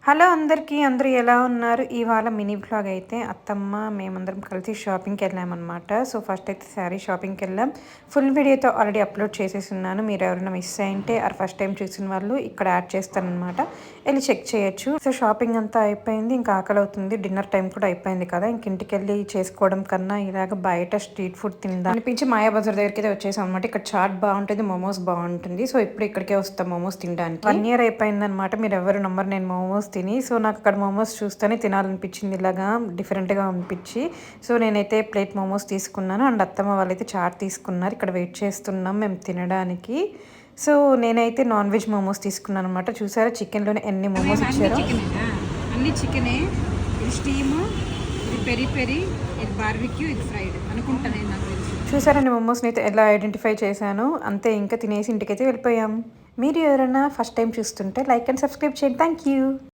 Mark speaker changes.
Speaker 1: Hello అందరికీ అందరూ ఎలా ఉన్నారు? ఇవాళ మినీ వ్లాగ్ అయితే అత్తమ్మ మేమందరం కలిసి షాపింగ్‌కి వెళ్ళామన్నమాట. సో, ఫస్ట్ అయితే శారీ షాపింగ్‌కి వెళ్ళాం. ఫుల్ వీడియోతో ఆల్రెడీ అప్లోడ్ చేసేసున్నాను. మీరు ఎవరైనా మిస్ అయ్యుంటే ఆర్ ఫస్ట్ టైం చూసిన వాళ్ళు ఇక్కడ యాడ్ చేస్తానన్నమాట. ఎళ్లి చెక్ చేయొచ్చు. సో, షాపింగ్ అంతా అయిపోయింది. ఇంకా ఆకలవుతుంది. డిన్నర్ టైం కూడా అయిపోయింది కదా! ఇంక ఇంటికెళ్ళి చేసుకోవడం కన్నా ఇలాగ బయట స్ట్రీట్ ఫుడ్ తిందాం అనిపించి మాయాబజార్ దగ్గరికైతే వచ్చేసామన్నమాట. ఇక్కడ చాట్ బావుంటుంది. మోమోస్ బావుంటుంది. సో, ఇప్పుడు ఇక్కడికే వస్తాం మోమోస్ తినడానికి. 1 ఇయర్ అయిపోయిందన్నమాట. మీరెవ్వరు నమ్మరు నేను మోమోస్ తిని. సో, నాకు అక్కడ మోమోస్ చూస్తేనే తినాలనిపించింది ఇలాగా డిఫరెంట్‌గా అనిపించి. సో, నేనైతే ప్లేట్ మోమోస్ తీసుకున్నాను. అండ్ అత్తమ్మ వాళ్ళైతే చాట్ తీసుకున్నారు. ఇక్కడ వెయిట్ చేస్తున్నాం మేము తినడానికి. సో, నేనైతే నాన్ వెజ్ మోమోస్ తీసుకున్నానన్నమాట. చూసారా చికెన్‌లోనే ఎన్ని మోమోస్ ఇచ్చారో.
Speaker 2: అన్ని చికెనే. ఇది స్టీము, ఇది పెరి పెరి, ఇది బార్బిక్యూ, ఇది ఫ్రైడ్ అనుకుంటాను నాకు తెలిసి.
Speaker 1: చూసారండి మోమోస్ని అయితే ఎలా ఐడెంటిఫై చేశాను. అంతే ఇంకా తినేసి ఇంటికైతే వెళ్ళిపోయాం. మీరు ఎవరైనా ఫస్ట్ టైం చూస్తుంటే లైక్ అండ్ సబ్స్క్రైబ్ చేయండి. Thank you.